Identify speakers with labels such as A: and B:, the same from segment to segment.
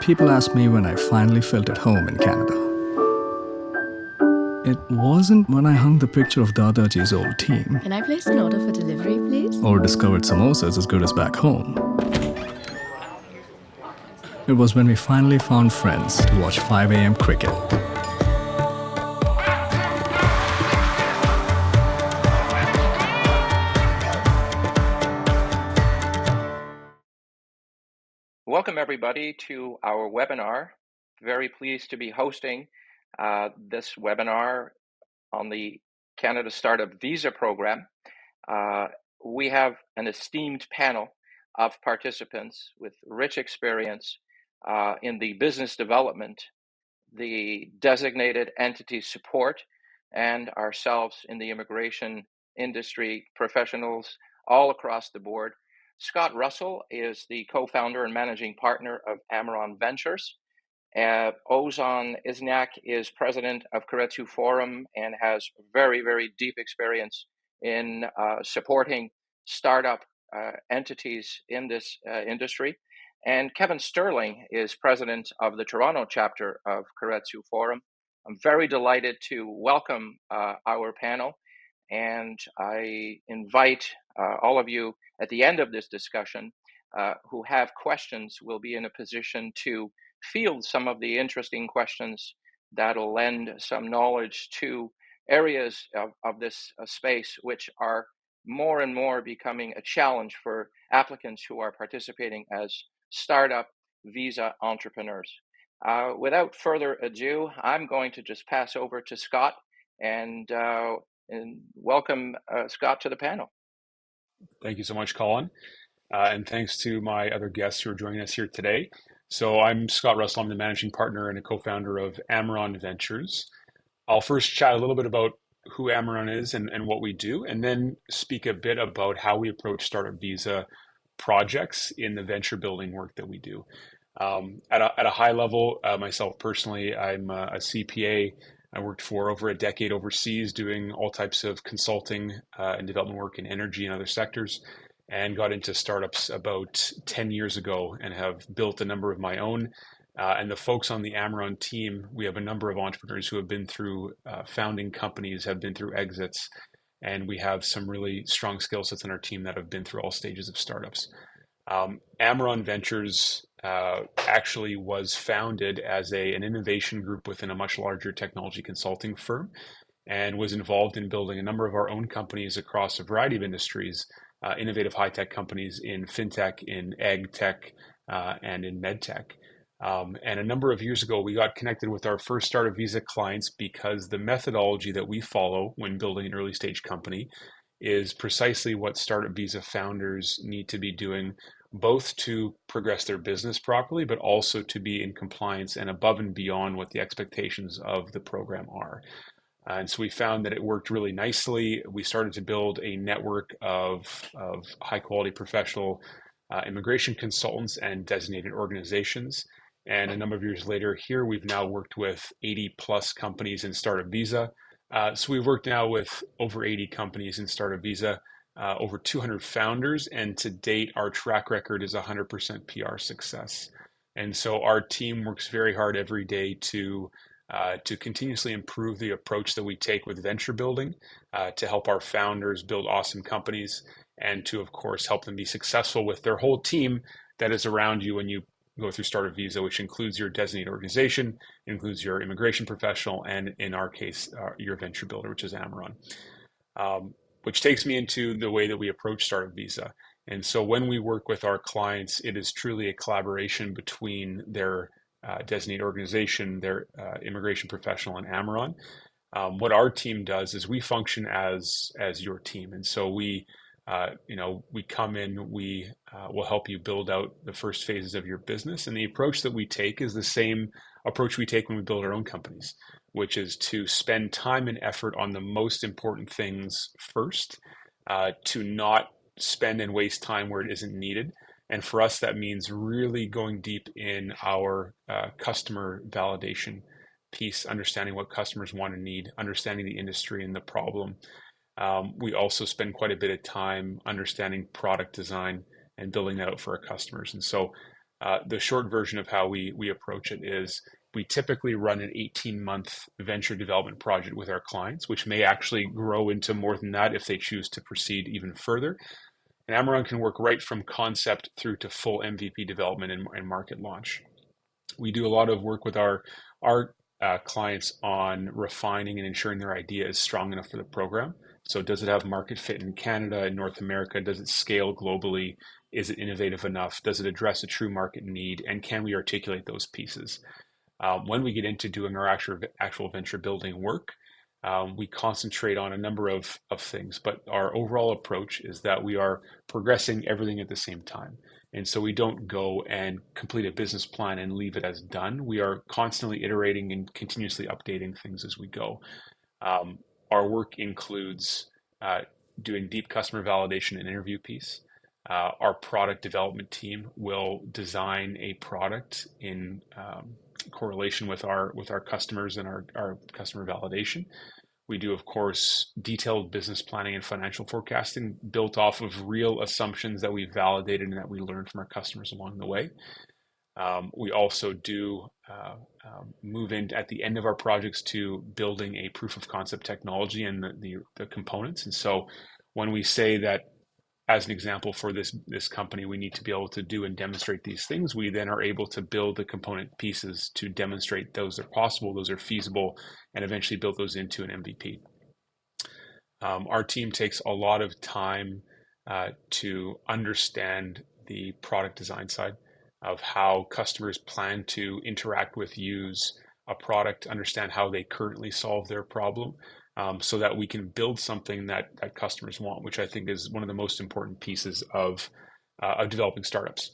A: People ask me when I finally felt at home in Canada. It wasn't when I hung the picture of Dadaji's old team.
B: Can I place an order for delivery, please?
A: Or discovered samosas as good as back home. It was when we finally found friends to watch 5 a.m. cricket.
C: Welcome everybody to our webinar. Very pleased to be hosting this webinar on the Canada Startup Visa Program. We have an esteemed panel of participants with rich experience in the business development, the designated entity support, and ourselves in the immigration industry, professionals all across the board. Scott Russell is the co-founder and managing partner of Amiron Ventures. Ozan Isinak is president of Keiretsu Forum and has very, very deep experience in supporting startup entities in this industry. And Kevin Sterling is president of the Toronto chapter of Keiretsu Forum. I'm very delighted to welcome our panel, and I invite all of you at the end of this discussion who have questions will be in a position to field some of the interesting questions that'll lend some knowledge to areas of this space, which are more and more becoming a challenge for applicants who are participating as startup visa entrepreneurs. Without further ado, I'm going to just pass over to Scott and welcome Scott to the panel.
D: Thank you so much, Colin. And thanks to my other guests who are joining us here today. So I'm Scott Russell. I'm the managing partner and a co-founder of Amiron Ventures. I'll first chat a little bit about who Amiron is and what we do, and then speak a bit about how we approach startup visa projects in the venture building work that we do. At a high level, myself personally, I'm a CPA. I worked for over a decade overseas doing all types of consulting and development work in energy and other sectors, and got into startups about 10 years ago and have built a number of my own. And the folks on the Amiron team, we have a number of entrepreneurs who have been through founding companies, have been through exits, and we have some really strong skill sets in our team that have been through all stages of startups. Amiron Ventures actually was founded as an innovation group within a much larger technology consulting firm, and was involved in building a number of our own companies across a variety of industries, innovative high-tech companies in fintech, in ag tech, and in med tech. And a number of years ago, we got connected with our first startup visa clients because the methodology that we follow when building an early stage company is precisely what startup visa founders need to be doing, both to progress their business properly, but also to be in compliance and above and beyond what the expectations of the program are. And so we found that it worked really nicely. We started to build a network of high quality professional immigration consultants and designated organizations. And a number of years later here, we've now worked with 80 plus companies in startup visa. So we've worked now with over 80 companies in startup visa, over 200 founders, and to date, our track record is 100% PR success. And so our team works very hard every day to continuously improve the approach that we take with venture building, to help our founders build awesome companies, and to, of course, help them be successful with their whole team that is around you when you go through startup visa, which includes your designated organization, includes your immigration professional, and in our case, your venture builder, which is Amiron. Which takes me into the way that we approach startup visa. And so when we work with our clients, it is truly a collaboration between their designated organization, their immigration professional, and Amiron. What our team does is we function as your team, and so we come in, we will help you build out the first phases of your business, and the approach that we take is the same approach we take when we build our own companies, which is to spend time and effort on the most important things first, to not spend and waste time where it isn't needed. And for us, that means really going deep in our customer validation piece, understanding what customers want and need, understanding the industry and the problem. We also spend quite a bit of time understanding product design and building that out for our customers. And so The short version of how we approach it is we typically run an 18-month venture development project with our clients, which may actually grow into more than that if they choose to proceed even further. And Amiron can work right from concept through to full MVP development and market launch. We do a lot of work with our clients on refining and ensuring their idea is strong enough for the program. So does it have market fit in Canada and North America? Does it scale globally? Is it innovative enough? Does it address a true market need? And can we articulate those pieces? When we get into doing our actual venture building work, we concentrate on a number of things, but our overall approach is that we are progressing everything at the same time. And so we don't go and complete a business plan and leave it as done. We are constantly iterating and continuously updating things as we go. Our work includes doing deep customer validation and interview piece. Our product development team will design a product in correlation with our customers and our customer validation. We do, of course, detailed business planning and financial forecasting built off of real assumptions that we validated and that we learned from our customers along the way. We also do move in at the end of our projects to building a proof of concept technology and the components. And so when we say that, as an example for this company, we need to be able to do and demonstrate these things, we then are able to build the component pieces to demonstrate those are possible, those are feasible, and eventually build those into an MVP. Our team takes a lot of time to understand the product design side of how customers plan to interact with, use a product, understand how they currently solve their problem, so that we can build something that customers want, which I think is one of the most important pieces of developing startups.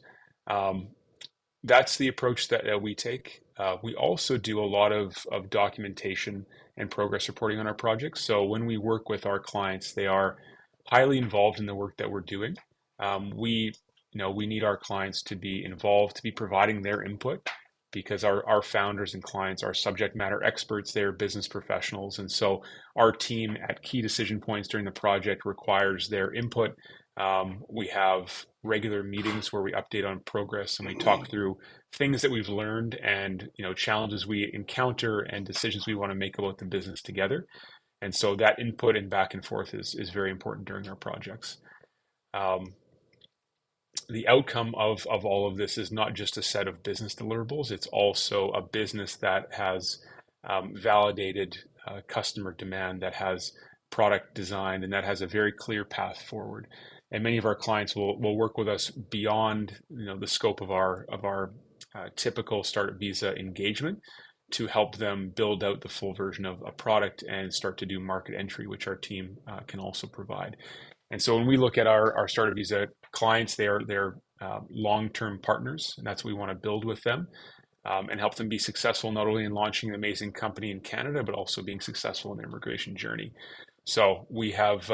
D: That's the approach that we take. We also do a lot of documentation and progress reporting on our projects. So when we work with our clients, they are highly involved in the work that we're doing. We need our clients to be involved, to be providing their input, because our founders and clients are subject matter experts, they're business professionals. And so our team at key decision points during the project requires their input. We have regular meetings where we update on progress and we talk through things that we've learned and challenges we encounter and decisions we want to make about the business together. And so that input and back and forth is very important during our projects. The outcome of all of this is not just a set of business deliverables, it's also a business that has validated customer demand, that has product design, and that has a very clear path forward. And many of our clients will work with us beyond the scope of our typical startup visa engagement to help them build out the full version of a product and start to do market entry, which our team can also provide. And so when we look at our startup visa clients, they're long-term partners, and that's what we want to build with them and help them be successful not only in launching an amazing company in Canada, but also being successful in their immigration journey. So we have,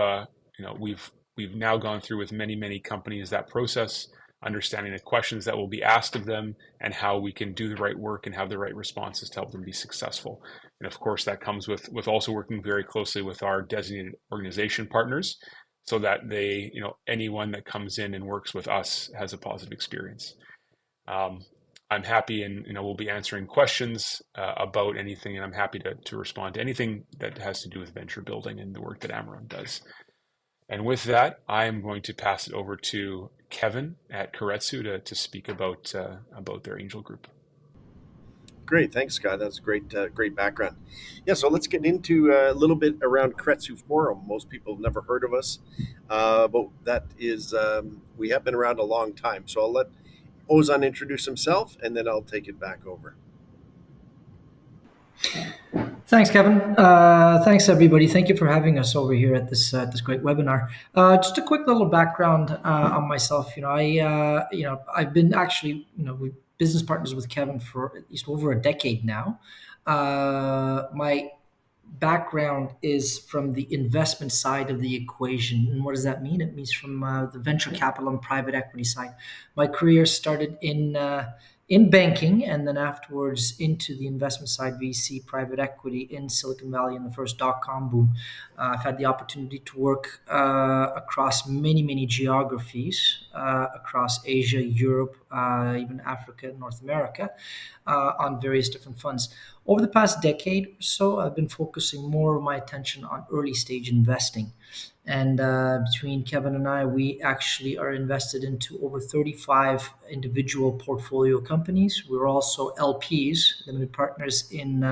D: we've now gone through with many companies that process, understanding the questions that will be asked of them and how we can do the right work and have the right responses to help them be successful. And of course, that comes with also working very closely with our designated organization partners, so that they, anyone that comes in and works with us has a positive experience. I'm happy and, we'll be answering questions about anything, and I'm happy to respond to anything that has to do with venture building and the work that Amiron does. And with that, I'm going to pass it over to Kevin at Keiretsu to speak about their angel group.
E: Great, thanks, Scott. That's great background. Yeah, so let's get into a little bit around Keiretsu Forum. Most people have never heard of us, but that is, we have been around a long time. So I'll let Ozan introduce himself, and then I'll take it back over.
F: Thanks, Kevin. Thanks, everybody. Thank you for having us over here at this great webinar. Just a quick little background on myself. I've been actually, we've business partners with Kevin for at least over a decade now. My background is from the investment side of the equation. And what does that mean? It means from the venture capital and private equity side. My career started in in banking, and then afterwards into the investment side, VC, private equity in Silicon Valley in the first dot-com boom. I've had the opportunity to work across many, many geographies, across Asia, Europe, even Africa, North America, on various different funds. Over the past decade or so, I've been focusing more of my attention on early stage investing. And between Kevin and I, we actually are invested into over 35 individual portfolio companies. We're also LPs, limited partners, in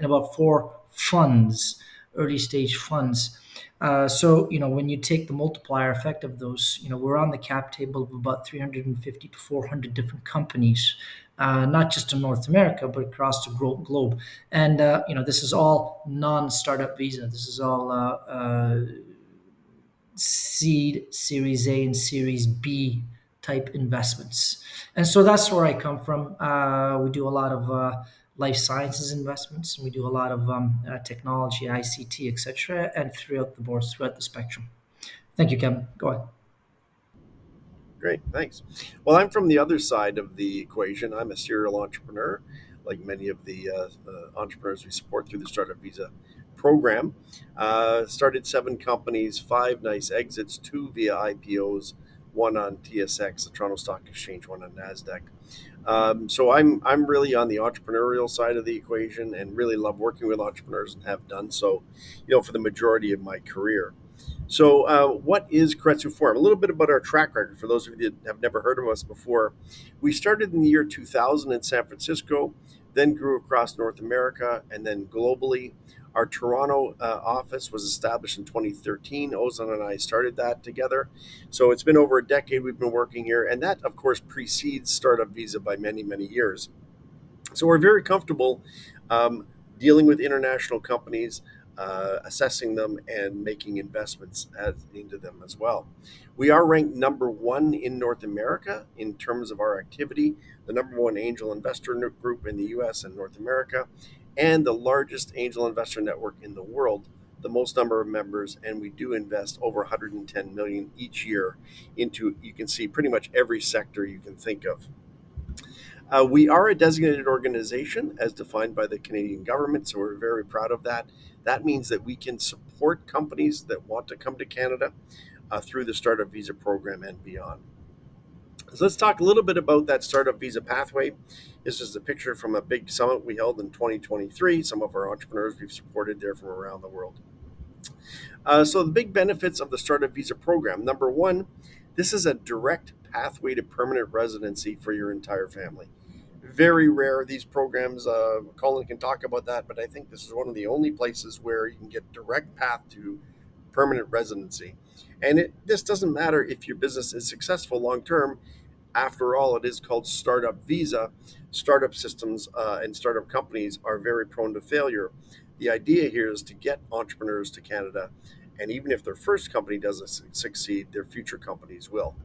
F: about 4 funds, early stage funds. So, when you take the multiplier effect of those, we're on the cap table of about 350 to 400 different companies, not just in North America, but across the globe. And, this is all non-startup visa. This is all seed, Series A, and Series B type investments. And so that's where I come from. We do a lot of life sciences investments, and we do a lot of technology, ICT, etc., and throughout the board, throughout the spectrum. Thank you, Kevin. Go ahead.
E: Great, thanks. Well, I'm from the other side of the equation. I'm a serial entrepreneur, like many of the entrepreneurs we support through the Startup Visa program. Started 7 companies, 5 nice exits, 2 via IPOs, 1 on TSX, the Toronto Stock Exchange, 1 on NASDAQ. So I'm really on the entrepreneurial side of the equation and really love working with entrepreneurs and have done so, for the majority of my career. So, what is Keiretsu Forum? A little bit about our track record for those of you that have never heard of us before. We started in the year 2000 in San Francisco, then grew across North America and then globally. Our Toronto office was established in 2013. Ozan and I started that together. So it's been over a decade we've been working here, and that, of course, precedes Startup Visa by many, many years. So we're very comfortable dealing with international companies, assessing them, and making investments into them as well. We are ranked number 1 in North America in terms of our activity, the number 1 angel investor group in the US and North America, and the largest angel investor network in the world, the most number of members, and we do invest over 110 million each year into, you can see, pretty much every sector you can think of. We are a designated organization as defined by the Canadian government, so we're very proud of that. That means that we can support companies that want to come to Canada through the Startup Visa program and beyond. So let's talk a little bit about that Startup Visa pathway. This is a picture from a big summit we held in 2023. Some of our entrepreneurs we've supported there from around the world. So the big benefits of the Startup Visa program. Number 1, this is a direct pathway to permanent residency for your entire family. Very rare, these programs. Colin can talk about that, but I think this is one of the only places where you can get direct path to permanent residency. And this doesn't matter if your business is successful long term. After all, it is called Startup Visa. Startup systems and startup companies are very prone to failure. The idea here is to get entrepreneurs to Canada, and even if their first company doesn't succeed, their future companies will.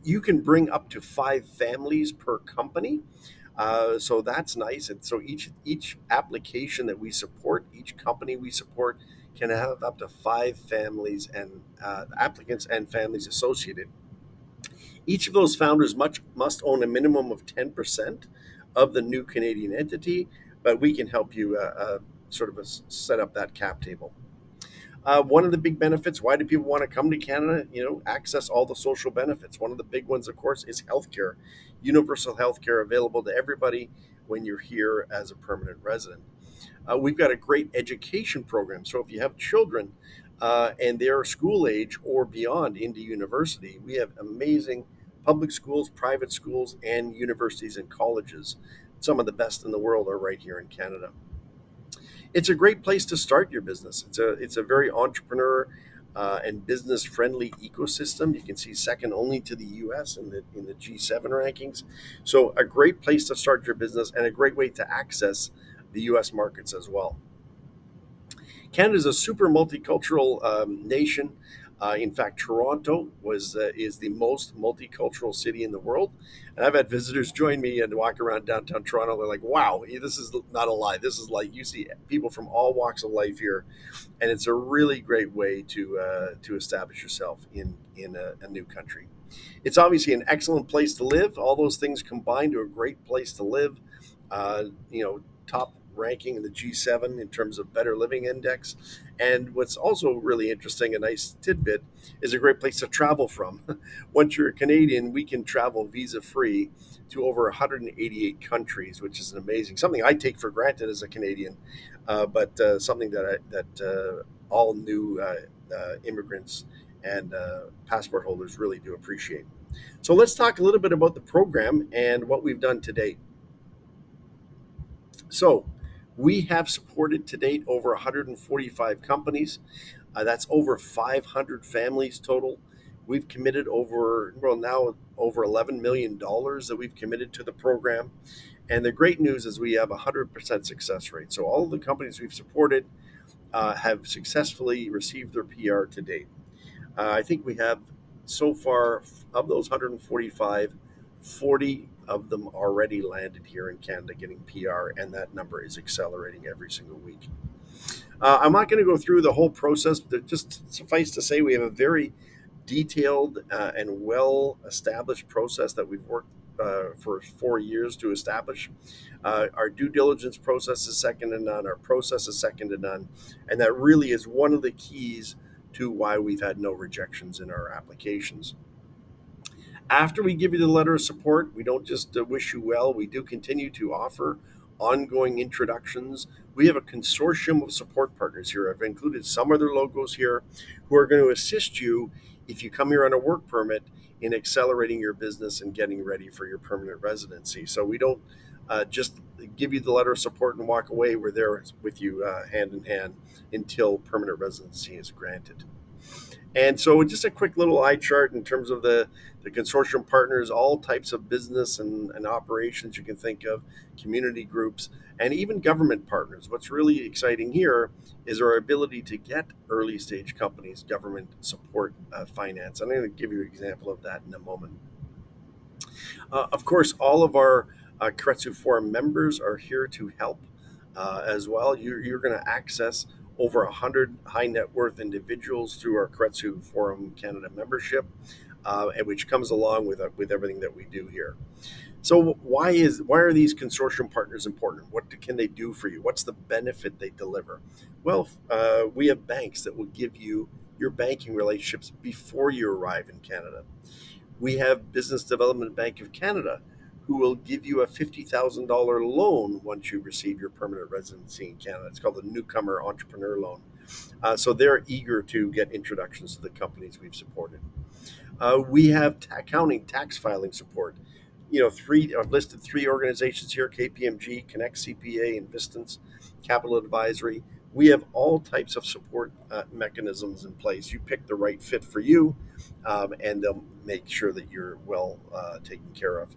E: You can bring up to 5 families per company. So that's nice. And so each application that we support, each company we support, can have up to 5 families and applicants and families associated. Each of those founders must own a minimum of 10% of the new Canadian entity, but we can help you sort of set up that cap table. One of the big benefits, why do people want to come to Canada? Access all the social benefits. One of the big ones, of course, is healthcare. Universal healthcare available to everybody when you're here as a permanent resident. We've got a great education program. So if you have children and they're school age or beyond into university, we have amazing public schools, private schools, and universities and colleges. Some of the best in the world are right here in Canada. It's a great place to start your business. It's a very entrepreneur and business friendly ecosystem. You can see second only to the US in the G7 rankings. So a great place to start your business and a great way to access the US markets as well. Canada is a super multicultural nation. In fact, Toronto is the most multicultural city in the world. And I've had visitors join me and walk around downtown Toronto. They're like, wow, this is not a lie. This is like, you see people from all walks of life here. And it's a really great way to establish yourself in a new country. It's obviously an excellent place to live. All those things combined to a great place to live. Top ranking in the G7 in terms of better living index. And what's also really interesting, a nice tidbit, is a great place to travel from. Once you're a Canadian, we can travel visa free to over 188 countries, which is something I take for granted as a Canadian, but something that all new immigrants and passport holders really do appreciate. So let's talk a little bit about the program and what we've done to date. So we have supported to date over 145 companies. That's over 500 families total. We've committed over $11 million that we've committed to the program. And the great news is we have a 100% success rate. So all of the companies we've supported have successfully received their PR to date. I think we have so far, of those 145, 40 of them already landed here in Canada getting PR, and that number is accelerating every single week. I'm not going to go through the whole process, but just suffice to say we have a very detailed and well-established process that we've worked for 4 years to establish. Our due diligence process is second to none. Our process is second to none. And that really is one of the keys to why we've had no rejections in our applications. After we give you the letter of support, we don't just wish you well. We do continue to offer ongoing introductions. We have a consortium of support partners here. I've included some of their logos here who are going to assist you if you come here on a work permit in accelerating your business and getting ready for your permanent residency. So we don't just give you the letter of support and walk away. We're there with you hand in hand until permanent residency is granted. And so just a quick little eye chart in terms of the consortium partners, all types of business and operations you can think of, community groups, and even government partners. What's really exciting here is our ability to get early stage companies government support finance. I'm going to give you an example of that in a moment. Of course, all of our Keiretsu Forum members are here to help as well. You're going to access over 100 high net worth individuals through our Keiretsu Forum Canada membership, and which comes along with everything that we do here. So why are these consortium partners important? What can they do for you? What's the benefit they deliver? Well, we have banks that will give you your banking relationships before you arrive in Canada. We have Business Development Bank of Canada, who will give you a $50,000 loan once you receive your permanent residency in Canada. It's called the Newcomer Entrepreneur Loan. So they're eager to get introductions to the companies we've supported. We have accounting, tax filing support. I've listed 3 organizations here: KPMG, Connect CPA, Investance, Capital Advisory. We have all types of support mechanisms in place. You pick the right fit for you, and they'll make sure that you're well taken care of.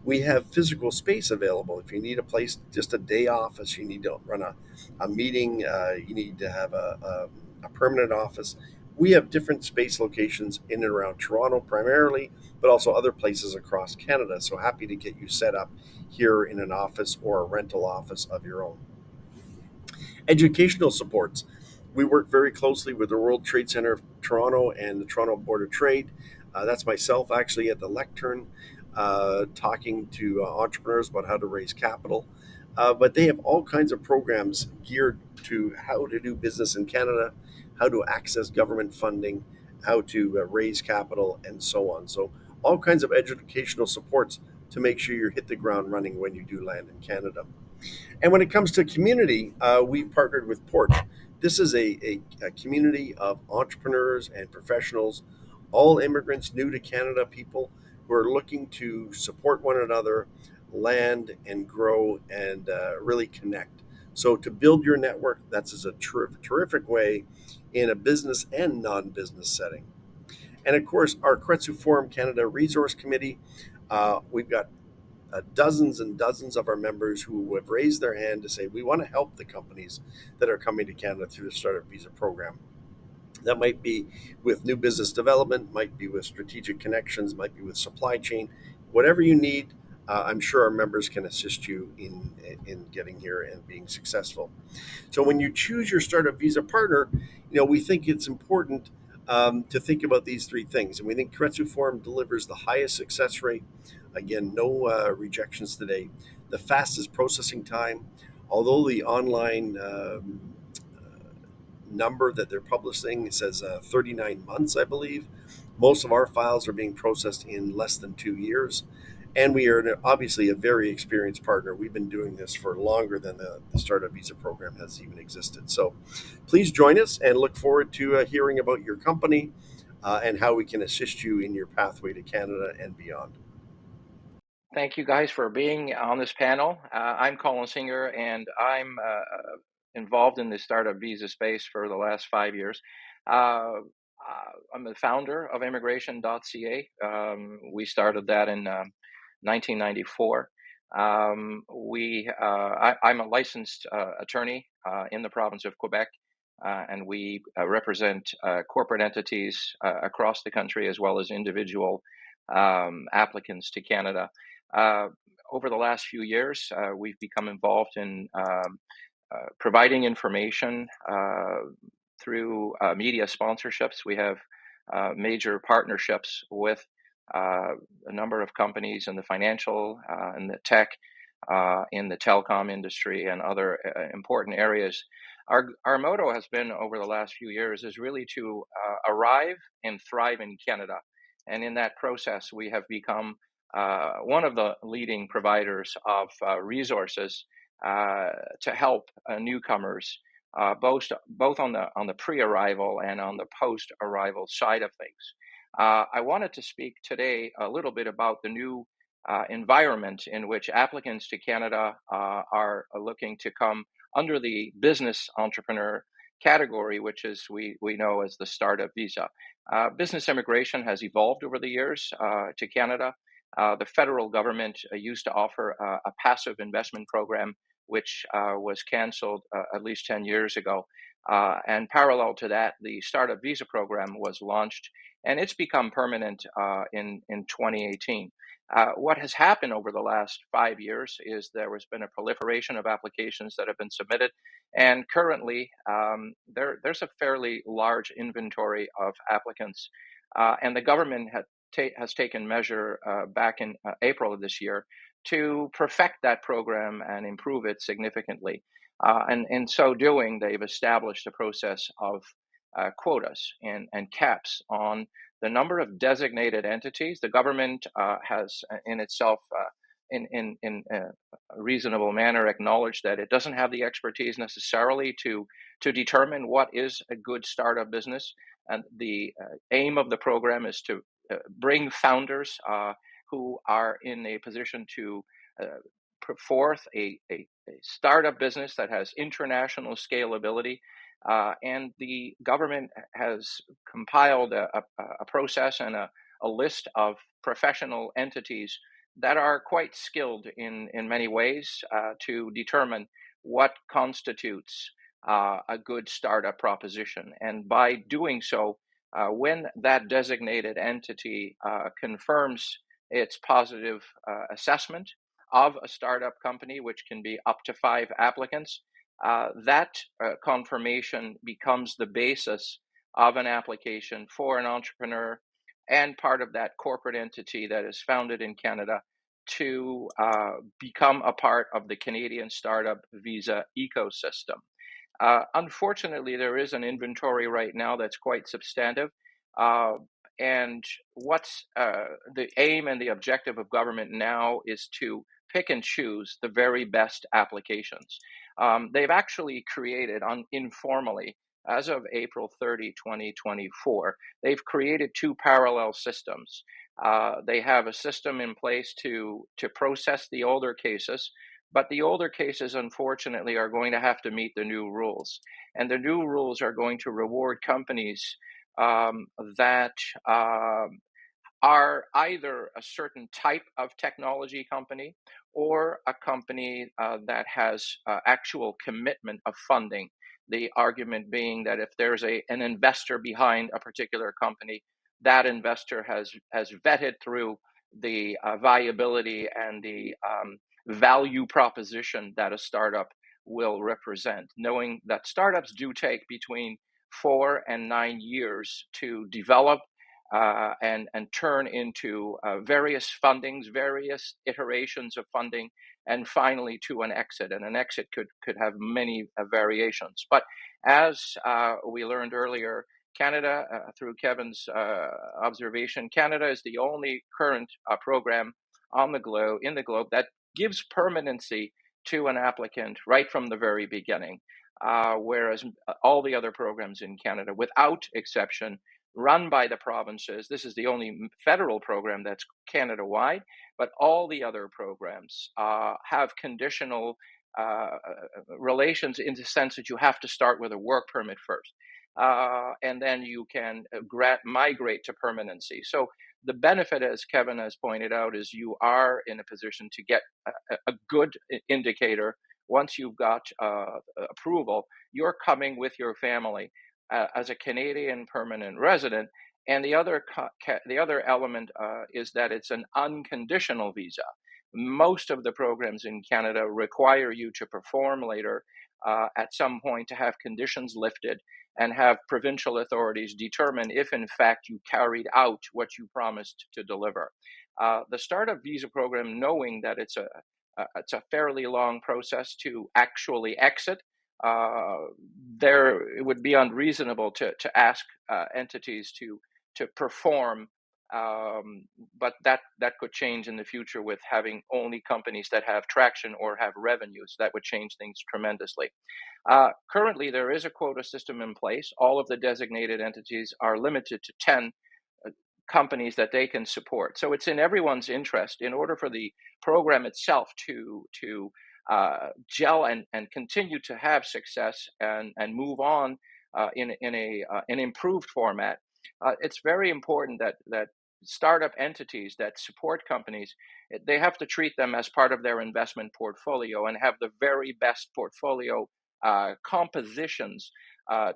E: We have physical space available. If you need a place, just a day office, you need to run a meeting, you need to have a permanent office. We have different space locations in and around Toronto primarily, but also other places across Canada. So happy to get you set up here in an office or a rental office of your own. Educational supports. We work very closely with the World Trade Center of Toronto and the Toronto Board of Trade. That's myself actually at the lectern, talking to entrepreneurs about how to raise capital. But they have all kinds of programs geared to how to do business in Canada, how to access government funding, how to raise capital, and so on. So all kinds of educational supports to make sure you hit the ground running when you do land in Canada. And when it comes to community, we've partnered with Port. This is a community of entrepreneurs and professionals, all immigrants, new to Canada people who are looking to support one another, land and grow, and really connect. So to build your network, that's a terrific way in a business and non-business setting. And of course, our Keiretsu Forum Canada Resource Committee, we've got dozens and dozens of our members who have raised their hand to say, we want to help the companies that are coming to Canada through the Startup Visa program. That might be with new business development, might be with strategic connections, might be with supply chain. Whatever you need, I'm sure our members can assist you in getting here and being successful. So when you choose your Startup Visa partner, we think it's important to think about these three things. And we think Keiretsu Forum delivers the highest success rate. Again, no rejections today. The fastest processing time, although the online number that they're publishing says 39 months, I believe. Most of our files are being processed in less than 2 years. And we are obviously a very experienced partner. We've been doing this for longer than the Startup Visa program has even existed. So please join us and look forward to hearing about your company and how we can assist you in your pathway to Canada and beyond.
C: Thank you guys for being on this panel. I'm Colin Singer, and I'm involved in the startup visa space for the last 5 years. I'm the founder of Immigration.ca. We started that in 1994. I'm a licensed attorney in the province of Quebec, and we represent corporate entities across the country as well as individual applicants to Canada. Over the last few years, we've become involved in providing information through media sponsorships. We have major partnerships with a number of companies in the financial, in the tech, in the telecom industry, and other important areas. Our motto has been over the last few years is really to arrive and thrive in Canada. And in that process, we have become one of the leading providers of resources to help newcomers, both on the pre-arrival and on the post-arrival side of things. I wanted to speak today a little bit about the new environment in which applicants to Canada are looking to come under the business entrepreneur category, which is we know as the startup visa. Business immigration has evolved over the years to Canada. The federal government used to offer a passive investment program, which was canceled at least 10 years ago. And parallel to that, the startup visa program was launched, and it's become permanent in 2018. What has happened over the last 5 years is there has been a proliferation of applications that have been submitted, and currently there's a fairly large inventory of applicants, and the government has taken measure back in April of this year to perfect that program and improve it significantly. And in so doing, they've established a process of quotas and caps on the number of designated entities. The government has in itself, in a reasonable manner, acknowledged that it doesn't have the expertise necessarily to determine what is a good startup business. And the aim of the program is to bring founders who are in a position to put forth a startup business that has international scalability. And the government has compiled a process and a list of professional entities that are quite skilled in many ways to determine what constitutes a good startup proposition. And by doing so, when that designated entity confirms its positive assessment of a startup company, which can be up to 5 applicants, that confirmation becomes the basis of an application for an entrepreneur and part of that corporate entity that is founded in Canada to become a part of the Canadian startup visa ecosystem. Unfortunately, there is an inventory right now that's quite substantive. And what's the aim and the objective of government now is to pick and choose the very best applications. They've actually created informally, as of April 30, 2024, they've created 2 parallel systems. They have a system in place to process the older cases, but the older cases, unfortunately, are going to have to meet the new rules. And the new rules are going to reward companies that are either a certain type of technology company or a company that has actual commitment of funding. The argument being that if there's an investor behind a particular company, that investor has vetted through the viability and the value proposition that a startup will represent, knowing that startups do take between 4 and 9 years to develop and turn into various fundings, various iterations of funding, and finally to an exit. And an exit could have many variations. But as we learned earlier, Canada, through Kevin's observation, Canada is the only current program in the globe that gives permanency to an applicant right from the very beginning, whereas all the other programs in Canada, without exception, run by the provinces. This is the only federal program that's Canada-wide, but all the other programs have conditional relations in the sense that you have to start with a work permit first. And then you can migrate to permanency. So the benefit, as Kevin has pointed out, is you are in a position to get a good indicator. Once you've got approval, you're coming with your family as a Canadian permanent resident. And the other element is that it's an unconditional visa. Most of the programs in Canada require you to perform later at some point to have conditions lifted and have provincial authorities determine if in fact you carried out what you promised to deliver. The startup visa program, knowing that it's a fairly long process to actually exit, it would be unreasonable to ask entities to perform, but that could change in the future with having only companies that have traction or have revenues. That would change things tremendously. Currently, there is a quota system in place. All of the designated entities are limited to 10 companies that they can support. So it's in everyone's interest, in order for the program itself to gel and continue to have success and move on in an improved format. It's very important that startup entities that support companies, they have to treat them as part of their investment portfolio and have the very best portfolio compositions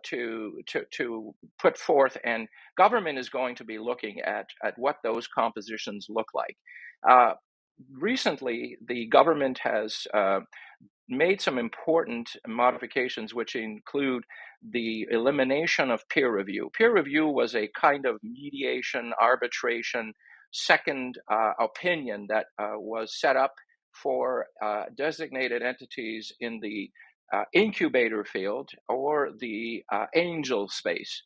C: to put forth, and government is going to be looking at what those compositions look like. Recently, the government has made some important modifications, which include the elimination of peer review. Peer review was a kind of mediation, arbitration, second opinion that was set up for designated entities in the incubator field or the angel space.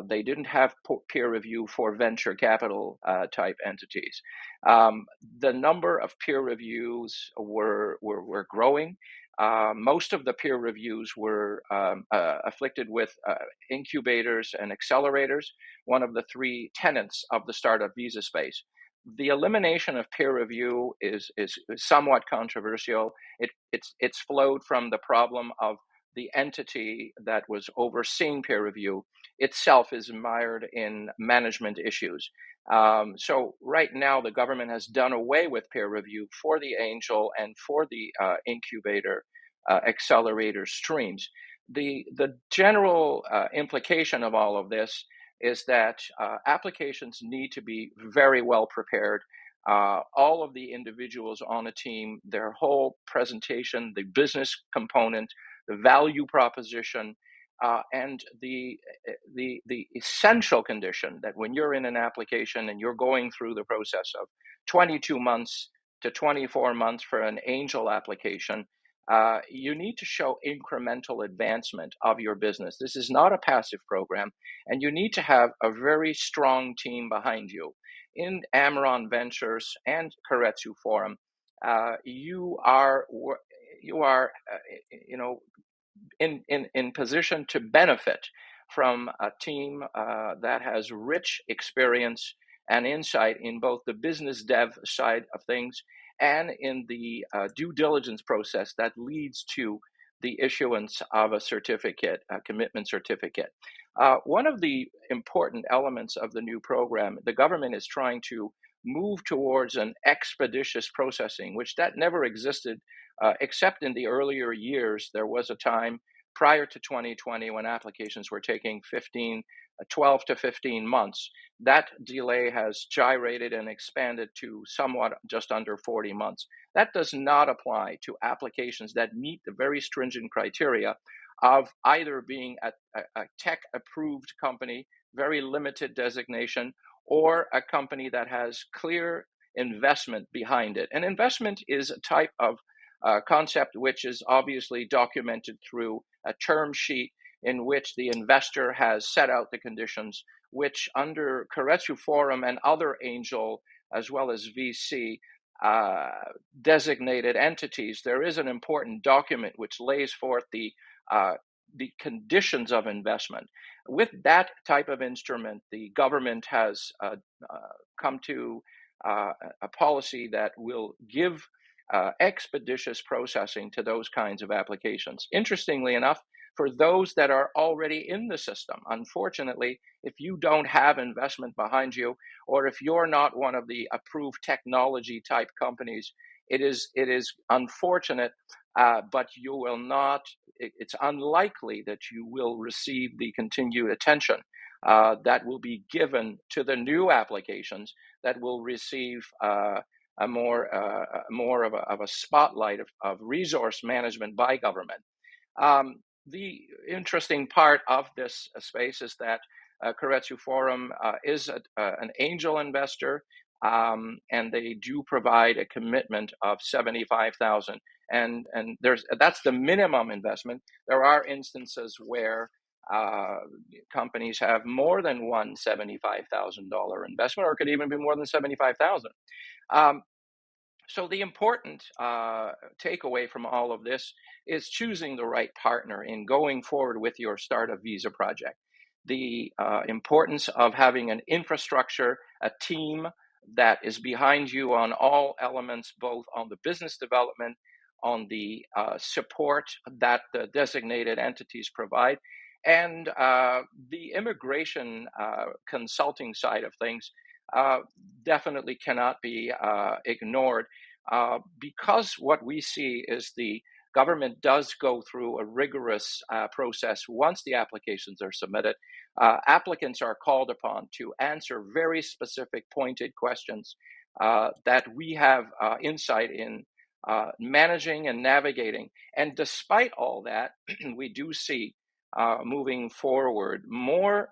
C: They didn't have peer review for venture capital type entities. The number of peer reviews were growing. Most of the peer reviews were afflicted with incubators and accelerators, one of the 3 tenets of the startup visa space. The elimination of peer review is somewhat controversial. It's flowed from the problem of the entity that was overseeing peer review itself is mired in management issues. So right now, the government has done away with peer review for the angel and for the incubator accelerator streams. The general implication of all of this is that applications need to be very well prepared. All of the individuals on a team, their whole presentation, the business component, the value proposition, and the essential condition that when you're in an application and you're going through the process of 22 months to 24 months for an angel application, you need to show incremental advancement of your business. This is not a passive program, and you need to have a very strong team behind you. In Amiron Ventures and Keiretsu Forum, you are in position to benefit from a team that has rich experience and insight in both the business dev side of things and in the due diligence process that leads to the issuance of a certificate, a commitment certificate. One of the important elements of the new program, the government is trying to move towards an expeditious processing, which that never existed, except in the earlier years. There was a time prior to 2020 when applications were taking 12 to 15 months. That delay has gyrated and expanded to somewhat just under 40 months. That does not apply to applications that meet the very stringent criteria of either being a tech-approved company, very limited designation, or a company that has clear investment behind it. And investment is a type of concept which is obviously documented through a term sheet in which the investor has set out the conditions, which under Keiretsu Forum and other angel as well as VC designated entities, there is an important document which lays forth the conditions of investment. With that type of instrument, the government has come to a policy that will give expeditious processing to those kinds of applications. Interestingly enough, for those that are already in the system, unfortunately, if you don't have investment behind you, or if you're not one of the approved technology type companies, it is unfortunate, but you will not. It's unlikely that you will receive the continued attention that will be given to the new applications that will receive a more of a spotlight of resource management by government. The interesting part of this space is that Keiretsu Forum is an angel investor, and they do provide a commitment of $75,000, and that's the minimum investment. There are instances where companies have more than one $75,000 investment, or it could even be more than $75,000. So the important takeaway from all of this is choosing the right partner in going forward with your startup visa project. The importance of having an infrastructure, a team that is behind you on all elements, both on the business development, on the support that the designated entities provide, and the immigration consulting side of things definitely cannot be ignored, because what we see is the government does go through a rigorous process once the applications are submitted. Applicants are called upon to answer very specific, pointed questions that we have insight in managing and navigating. And despite all that, we do see moving forward more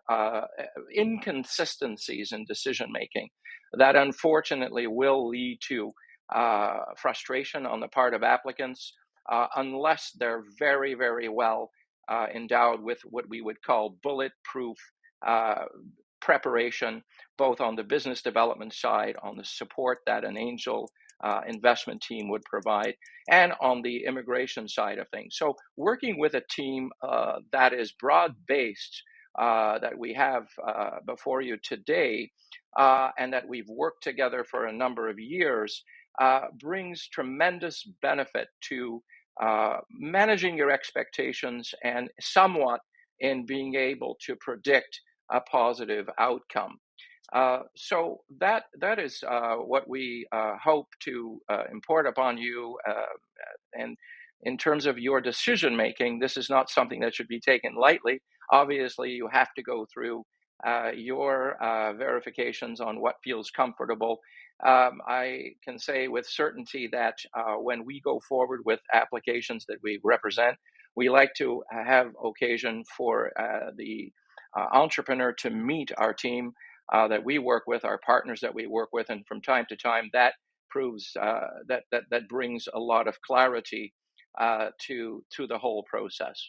C: inconsistencies in decision making that unfortunately will lead to frustration on the part of applicants unless they're very, very well endowed with what we would call bulletproof preparation, both on the business development side, on the support that an angel investment team would provide, and on the immigration side of things. So working with a team that is broad-based, that we have before you today, and that we've worked together for a number of years, brings tremendous benefit to managing your expectations and somewhat in being able to predict a positive outcome. So that is what we hope to import upon you. And in terms of your decision making, this is not something that should be taken lightly. Obviously, you have to go through your verifications on what feels comfortable. I can say with certainty that when we go forward with applications that we represent, we like to have occasion for the entrepreneur to meet our team that we work with, our partners that we work with, and from time to time that proves that brings a lot of clarity to the whole process.